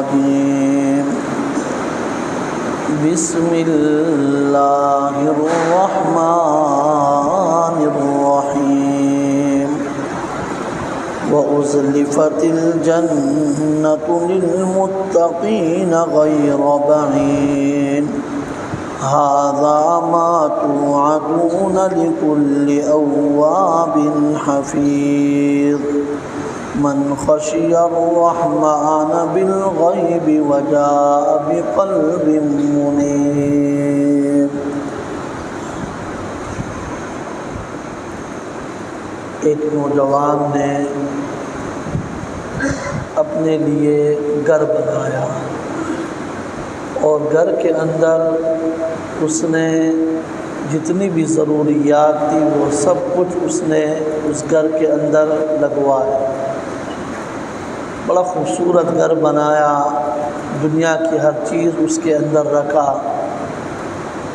الرجيم بسم الله الرحمن الرحيم وأزلفت الجنة للمتقين غير بعيد هذا ما توعدون لكل أواب حفيظ من خشي الرحمن بالغيب وجاء بقلب منيب۔ ایک نوجوان نے اپنے لیے گھر بنایا اور گھر کے اندر اس نے جتنی بھی ضروریات تھی وہ سب کچھ اس نے اس گھر کے اندر لگوایا۔ بڑا خوبصورت گھر بنایا، دنیا کی ہر چیز اس کے اندر رکھا۔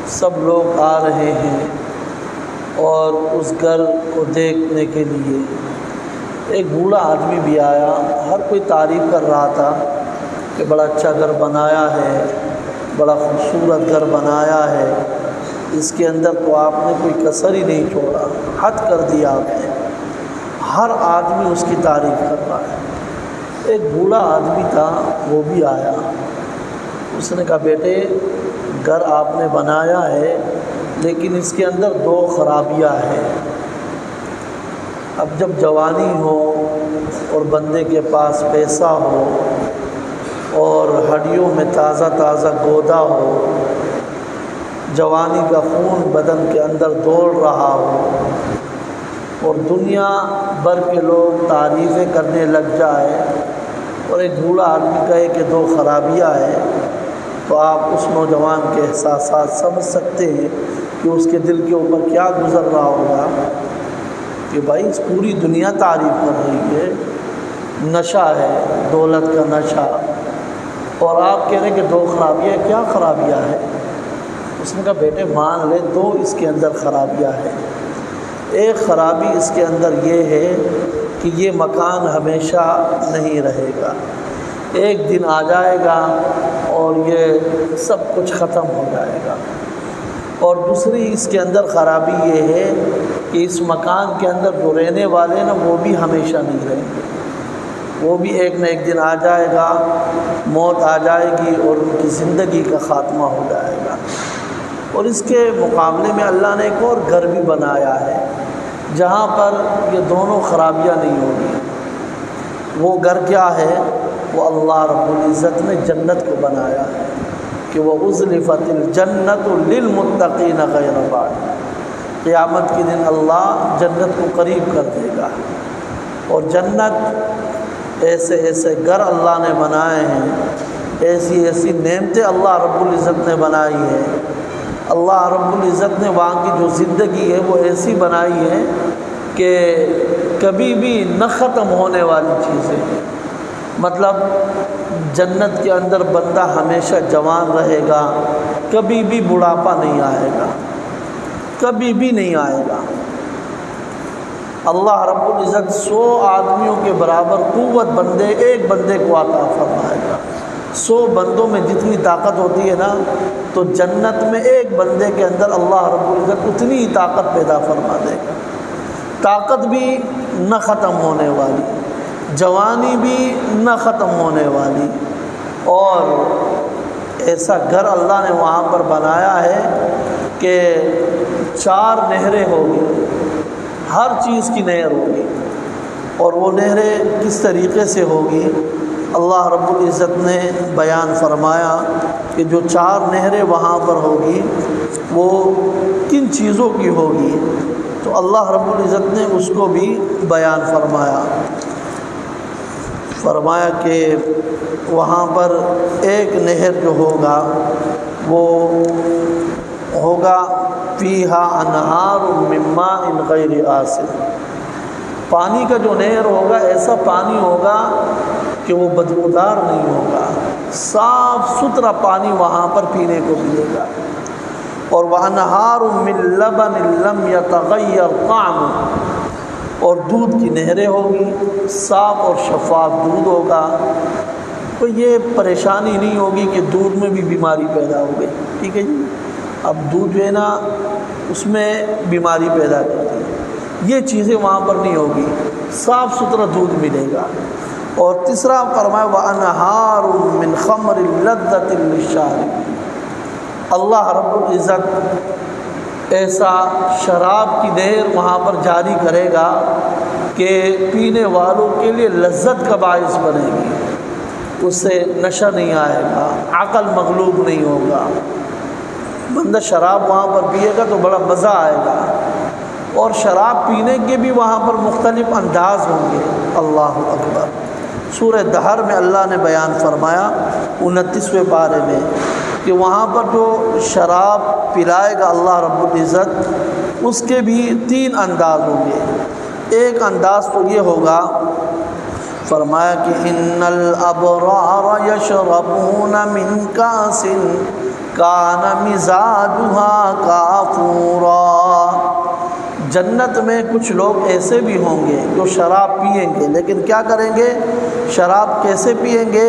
سب لوگ آ رہے ہیں اور اس گھر کو دیکھنے کے لیے ایک بوڑھا آدمی بھی آیا۔ ہر کوئی تعریف کر رہا تھا کہ بڑا اچھا گھر بنایا ہے، بڑا خوبصورت گھر بنایا ہے، اس کے اندر تو آپ نے کوئی کسر ہی نہیں چھوڑا، حد کر دیا آپ نے۔ ہر آدمی اس کی تعریف کر رہا ہے۔ ایک بوڑھا آدمی تھا، وہ بھی آیا۔ اس نے کہا بیٹے گھر آپ نے بنایا ہے لیکن اس کے اندر دو خرابیاں ہیں۔ اب جب جوانی ہو اور بندے کے پاس پیسہ ہو اور ہڈیوں میں تازہ تازہ گودا ہو، جوانی کا خون بدن کے اندر دوڑ رہا ہو اور دنیا بھر کے لوگ تعریفیں کرنے لگ جائے اور ایک بوڑھا آدمی کہے کہ دو خرابیاں ہیں، تو آپ اس نوجوان کے احساسات سمجھ سکتے ہیں کہ اس کے دل کے اوپر کیا گزر رہا ہوگا کہ بھائی اس پوری دنیا تعریف کر رہی ہے، نشہ ہے، دولت کا نشہ، اور آپ کہہ رہے ہیں کہ دو خرابیاں، کیا خرابیاں ہیں؟ اس نے کہا بیٹے مان لے دو اس کے اندر خرابیاں ہیں۔ ایک خرابی اس کے اندر یہ ہے کہ یہ مکان ہمیشہ نہیں رہے گا، ایک دن آ جائے گا اور یہ سب کچھ ختم ہو جائے گا۔ اور دوسری اس کے اندر خرابی یہ ہے کہ اس مکان کے اندر جو رہنے والے نا وہ بھی ہمیشہ نہیں رہیں گے، وہ بھی ایک نہ ایک دن آ جائے گا، موت آ جائے گی اور ان کی زندگی کا خاتمہ ہو جائے گا۔ اور اس کے مقابلے میں اللہ نے ایک اور گھر بھی بنایا ہے جہاں پر یہ دونوں خرابیاں نہیں ہوگی۔ وہ گھر کیا ہے؟ وہ اللہ رب العزت نے جنت کو بنایا ہے کہ وہ وَأُزْلِفَتِ الْجَنَّةُ لِلْمُتَّقِينَ غَيْرَ بَعِيدٍ۔ قیامت کے دن اللہ جنت کو قریب کر دے گا، اور جنت ایسے ایسے گھر اللہ نے بنائے ہیں، ایسی ایسی نعمتیں اللہ رب العزت نے بنائی ہیں۔ اللہ رب العزت نے وہاں کی جو زندگی ہے وہ ایسی بنائی ہے کہ کبھی بھی نہ ختم ہونے والی چیزیں، مطلب جنت کے اندر بندہ ہمیشہ جوان رہے گا، کبھی بھی بڑھاپا نہیں آئے گا، کبھی بھی نہیں آئے گا۔ اللہ رب العزت 100 آدمیوں کے برابر قوت ایک بندے کو عطا فرمائے گا۔ 100 بندوں میں جتنی طاقت ہوتی ہے نا، تو جنت میں ایک بندے کے اندر اللہ رب العزت اتنی ہی طاقت پیدا فرما دے گا۔ طاقت بھی نہ ختم ہونے والی، جوانی بھی نہ ختم ہونے والی، اور ایسا گھر اللہ نے وہاں پر بنایا ہے کہ 4 نہریں ہوگی، ہر چیز کی نہر ہوگی۔ اور وہ نہریں کس طریقے سے ہوگی؟ اللہ رب العزت نے بیان فرمایا کہ جو 4 نہریں وہاں پر ہوگی وہ کن چیزوں کی ہوگی، تو اللہ رب العزت نے اس کو بھی بیان فرمایا کہ وہاں پر ایک نہر جو ہوگا وہ ہوگا فیہا انہار من ماء غیر آسن۔ پانی کا جو نہر ہوگا ایسا پانی ہوگا کہ وہ بدبودار نہیں ہوگا، صاف ستھرا پانی وہاں پر پینے کو ملے گا۔ اور وَأَنْهَارٌ مِّن لَبَنٍ لَّمْ يَتَغَيَّرْ طَعْمُهُ، اور دودھ کی نہریں ہوگی، صاف اور شفاف دودھ ہوگا، تو یہ پریشانی نہیں ہوگی کہ دودھ میں بھی بیماری پیدا ہو گئی، ٹھیک ہے جی، اب دودھ جو ہے نا اس میں بیماری پیدا کرتی ہے، یہ چیزیں وہاں پر نہیں ہوگی، صاف ستھرا دودھ ملے گا۔ اور تیسرا فرمایا وَأَنْهَارٌ مِّنْ خَمْرٍ لَذَّةٍ لِّلشَّارِبِينَ، اللہ رب العزت ایسا شراب کی نہر وہاں پر جاری کرے گا کہ پینے والوں کے لیے لذت کا باعث بنے گی، اس سے نشہ نہیں آئے گا، عقل مغلوب نہیں ہوگا، بندہ شراب وہاں پر پیے گا تو بڑا مزہ آئے گا، اور شراب پینے کے بھی وہاں پر مختلف انداز ہوں گے۔ اللہ اکبر۔ سورہ دہر میں اللہ نے بیان فرمایا 29ویں پارے میں کہ وہاں پر جو شراب پلائے گا اللہ رب العزت، اس کے بھی 3 انداز ہوں گے۔ ایک انداز تو یہ ہوگا، فرمایا کہ ان الابرار یشربون من کاس کان مزاجها کافورا، جنت میں کچھ لوگ ایسے بھی ہوں گے جو شراب پئیں گے، لیکن کیا کریں گے؟ شراب کیسے پئیں گے؟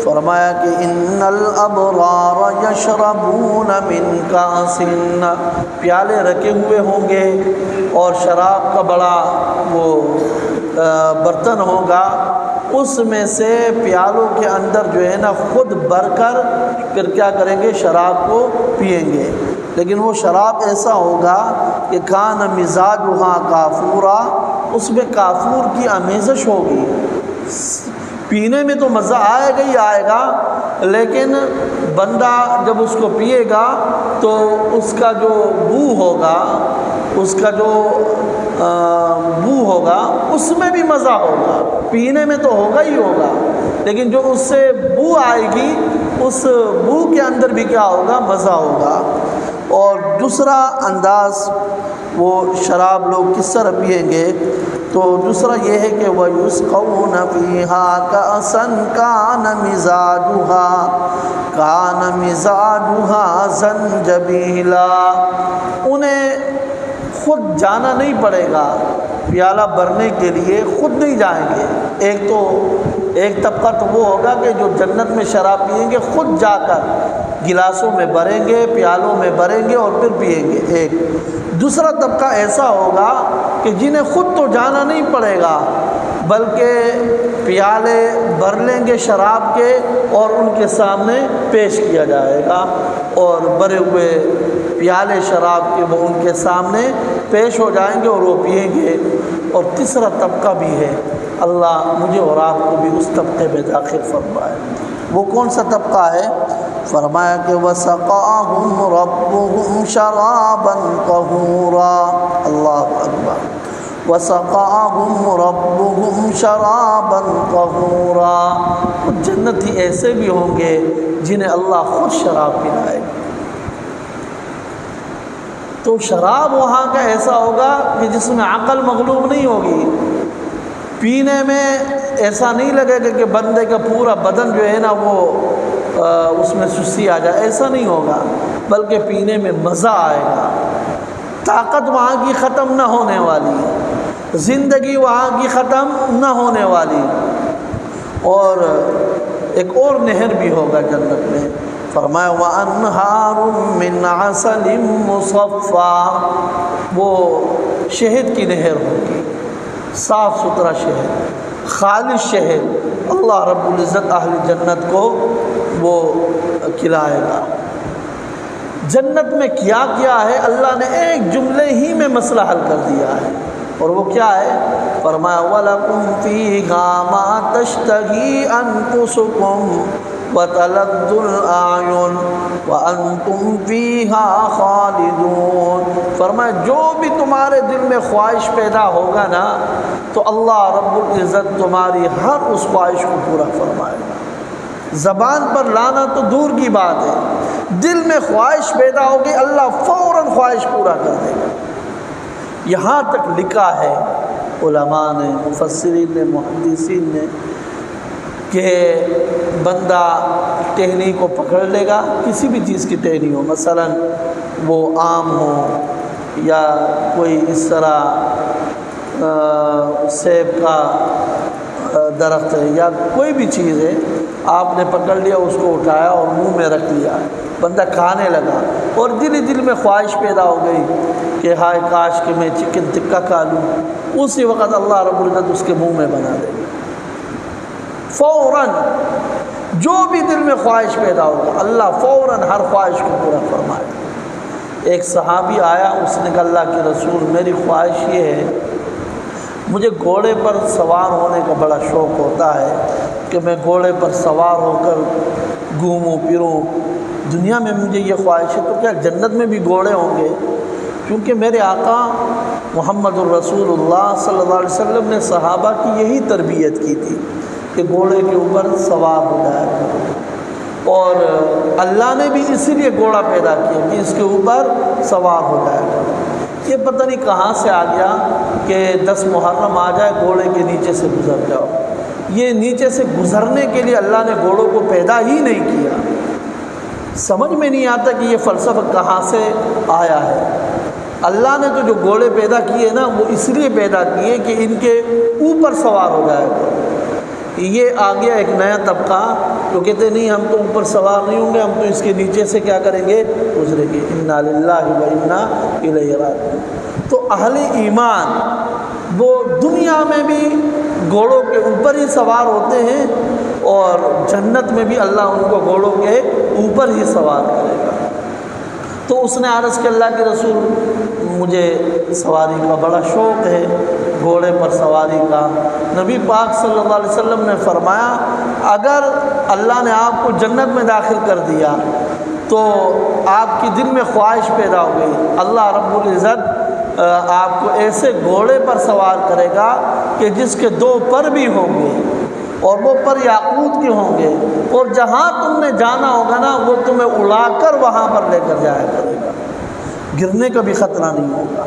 فرمایا کہ ان الابرار یشربون من کاس، پیالے رکھے ہوئے ہوں گے اور شراب کا بڑا وہ برتن ہوگا، اس میں سے پیالوں کے اندر جو ہے نا خود بھر کر پھر کیا کریں گے؟ شراب کو پئیں گے، لیکن وہ شراب ایسا ہوگا کہ کان مزاجھا کافورا، اس میں کافور کی آمیزش ہوگی، پینے میں تو مزہ آئے گا ہی آئے گا، لیکن بندہ جب اس کو پیے گا تو اس کا جو بو ہوگا، اس کا جو بو ہوگا اس میں بھی مزہ ہوگا، پینے میں تو ہوگا ہی ہوگا، لیکن جو اس سے بو آئے گی اس بو کے اندر بھی کیا ہوگا؟ مزہ ہوگا۔ اور دوسرا انداز وہ شراب لوگ کس طرح پئیں گے؟ تو دوسرا یہ ہے کہ وَيُسْقَوْنَ فِيهَا كَأْسًا كَانَ مِزَاجُهَا زَنْجَبِيلًا، انہیں خود جانا نہیں پڑے گا، پیالہ بھرنے کے لیے خود نہیں جائیں گے۔ ایک طبقہ تو وہ ہوگا کہ جو جنت میں شراب پئیں گے خود جا کر گلاسوں میں بھریں گے، پیالوں میں بھریں گے اور پھر پئیں گے ایک۔ دوسرا طبقہ ایسا ہوگا کہ جنہیں خود تو جانا نہیں پڑے گا بلکہ پیالے بھر لیں گے شراب کے اور ان کے سامنے پیش کیا جائے گا، اور بھرے ہوئے پیالے شراب کے وہ ان کے سامنے پیش ہو جائیں گے اور وہ پئیں گے۔ اور تیسرا طبقہ بھی ہے، اللہ مجھے اور آپ کو بھی اس طبقے میں داخل فرمائے۔ وہ کون سا طبقہ ہے؟ فرمایا کہ وَسَقَاهُمْ رَبُّهُمْ شَرَابًا طَهُورًا، اللہ اکبر، وَسَقَاهُمْ رَبُّهُمْ شَرَابًا طَهُورًا، جنتی ایسے بھی ہوں گے جنہیں اللہ خود شراب پلائے گا۔ تو شراب وہاں کا ایسا ہوگا کہ جس میں عقل مغلوب نہیں ہوگی، پینے میں ایسا نہیں لگے گا کہ بندے کا پورا بدن جو ہے نا وہ اس میں سستی آ جائے، ایسا نہیں ہوگا، بلکہ پینے میں مزہ آئے گا، طاقت وہاں کی ختم نہ ہونے والی، زندگی وہاں کی ختم نہ ہونے والی۔ اور ایک اور نہر بھی ہوگا جنت میں، فرمایا وَأَنْهَارٌ مِّنْ عَسَلٍ مُّصَفًّى، وہ شہد کی نہر ہوگی، صاف ستھرا شہد، خالص شہد، اللہ رب العزت اہل جنت کو وہ کھلائے گا۔ جنت میں کیا کیا ہے اللہ نے ایک جملے ہی میں مسئلہ حل کر دیا ہے، اور وہ کیا ہے؟ فرمایا وَلَكُمْ فِيهَا مَا تَشْتَهِي أَنفُسُكُمْ وَتَلَذُّ الْأَعْيُنُ وَأَنْتُمْ فِيهَا خَالِدُونَ، فرمایا جو بھی تمہارے دل میں خواہش پیدا ہوگا نا تو اللہ رب العزت تمہاری ہر اس خواہش کو پورا فرمائے گا۔ زبان پر لانا تو دور کی بات ہے، دل میں خواہش پیدا ہوگی اللہ فوراً خواہش پورا کر دے گا۔ یہاں تک لکھا ہے علماء نے، مفسرین نے، محدثین نے کہ بندہ ٹہنی کو پکڑ لے گا، کسی بھی چیز کی ٹہنی ہو، مثلا وہ آم ہو یا کوئی اس طرح سیب کا درخت ہے یا کوئی بھی چیز ہے، آپ نے پکڑ لیا، اس کو اٹھایا اور منہ میں رکھ لیا، بندہ کھانے لگا، اور دل میں خواہش پیدا ہو گئی کہ ہائے کاش کہ میں چکن ٹکا کھا لوں، اسی وقت اللہ رب العزت اس کے منہ میں بنا دے گا فوراً۔ جو بھی دل میں خواہش پیدا ہوگا اللہ فوراً ہر خواہش کو پورا فرمائے گا۔ ایک صحابی آیا، اس نے کہا اللہ کے رسول میری خواہش یہ ہے، مجھے گھوڑے پر سوار ہونے کا بڑا شوق ہوتا ہے کہ میں گھوڑے پر سوار ہو کر گھوموں پھروں، دنیا میں مجھے یہ خواہش ہے، تو کیا جنت میں بھی گھوڑے ہوں گے؟ کیونکہ میرے آقا محمد الرسول اللہ صلی اللہ علیہ وسلم نے صحابہ کی یہی تربیت کی تھی کہ گھوڑے کے اوپر سوار ہو جایا کرو، اور اللہ نے بھی اسی لیے گھوڑا پیدا کیا کہ اس کے اوپر سوار ہو جایا کرو۔ یہ پتہ نہیں کہاں سے آ گیا کہ 10 محرم آ جائے گھوڑے کے نیچے سے گزر جاؤ، یہ نیچے سے گزرنے کے لیے اللہ نے گھوڑوں کو پیدا ہی نہیں کیا۔ سمجھ میں نہیں آتا کہ یہ فلسفہ کہاں سے آیا ہے۔ اللہ نے تو جو گھوڑے پیدا کیے نا وہ اس لیے پیدا کیے کہ ان کے اوپر سوار ہو جائے گا۔ یہ آ گیا ایک نیا طبقہ جو کہتے نہیں ہم تو اوپر سوار نہیں ہوں گے، ہم تو اس کے نیچے سے کیا کریں گے، گزریں گے۔ انا للہ و انا الیہ راجعون۔ تو اہل ایمان وہ دنیا میں بھی گھوڑوں کے اوپر ہی سوار ہوتے ہیں، اور جنت میں بھی اللہ ان کو گھوڑوں کے اوپر ہی سوار کرے گا۔ تو اس نے عرض کہ اللہ کے رسول مجھے سواری کا بڑا شوق ہے، گھوڑے پر سواری کا۔ نبی پاک صلی اللہ علیہ وسلم نے فرمایا اگر اللہ نے آپ کو جنت میں داخل کر دیا تو آپ کی دل میں خواہش پیدا ہو گئی، اللہ رب العزت آپ کو ایسے گھوڑے پر سوار کرے گا کہ جس کے 2 پر بھی ہوں گے، اور وہ پر یاقوت کے ہوں گے، اور جہاں تم نے جانا ہوگا نا وہ تمہیں اڑا کر وہاں پر لے کر جایا کرے گا، گرنے کا بھی خطرہ نہیں ہوگا،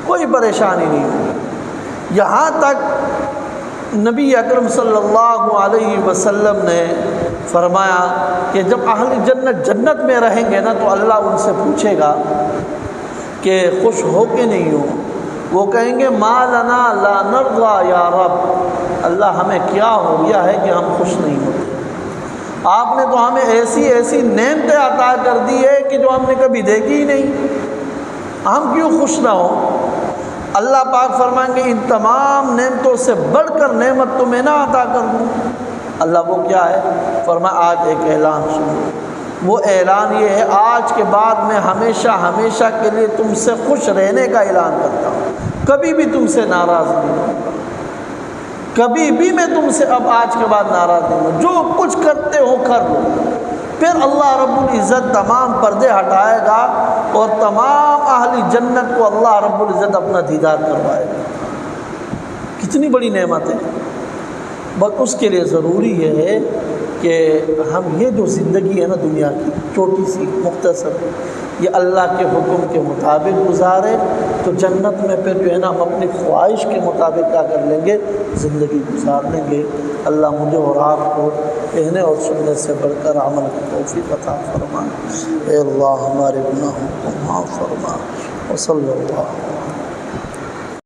کوئی پریشانی نہیں ہوگی۔ یہاں تک نبی اکرم صلی اللہ علیہ وسلم نے فرمایا کہ جب اہل جنت جنت میں رہیں گے نا تو اللہ ان سے پوچھے گا کہ خوش ہو کہ نہیں ہو؟ وہ کہیں گے ما لنا لا نرضى یا رب، اللہ ہمیں کیا ہو گیا ہے کہ ہم خوش نہیں ہوتے؟ آپ نے تو ہمیں ایسی ایسی نعمتیں عطا کر دی ہے کہ جو ہم نے کبھی دیکھی ہی نہیں، ہم کیوں خوش نہ ہوں؟ اللہ پاک فرمائیں گے ان تمام نعمتوں سے بڑھ کر نعمت تمہیں نہ عطا کر دوں؟ اللہ وہ کیا ہے؟ فرمایا آج ایک اعلان سنو، وہ اعلان یہ ہے آج کے بعد میں ہمیشہ ہمیشہ کے لیے تم سے خوش رہنے کا اعلان کرتا ہوں، کبھی بھی تم سے ناراض نہیں ہوں، کبھی بھی میں تم سے اب آج کے بعد ناراض نہیں ہوں، جو کچھ کرتے ہو کر لو۔ پھر اللہ رب العزت تمام پردے ہٹائے گا اور تمام اہل جنت کو اللہ رب العزت اپنا دیدار کروائے گا۔ کتنی بڑی نعمت ہے! بس اس کے لیے ضروری ہے کہ ہم یہ جو زندگی ہے نا دنیا کی چھوٹی سی مختصر، یہ اللہ کے حکم کے مطابق گزارے تو جنت میں پھر جو ہے نا ہم اپنی خواہش کے مطابق کیا کر لیں گے، زندگی گزار لیں گے۔ اللہ مجھے اور آپ کو کہنے اور سننے سے بڑھ کر عمل کی توفیق عطا فرمائے۔ اے اللہ ہمارے گناہوں کو معاف فرما، وصلی اللہ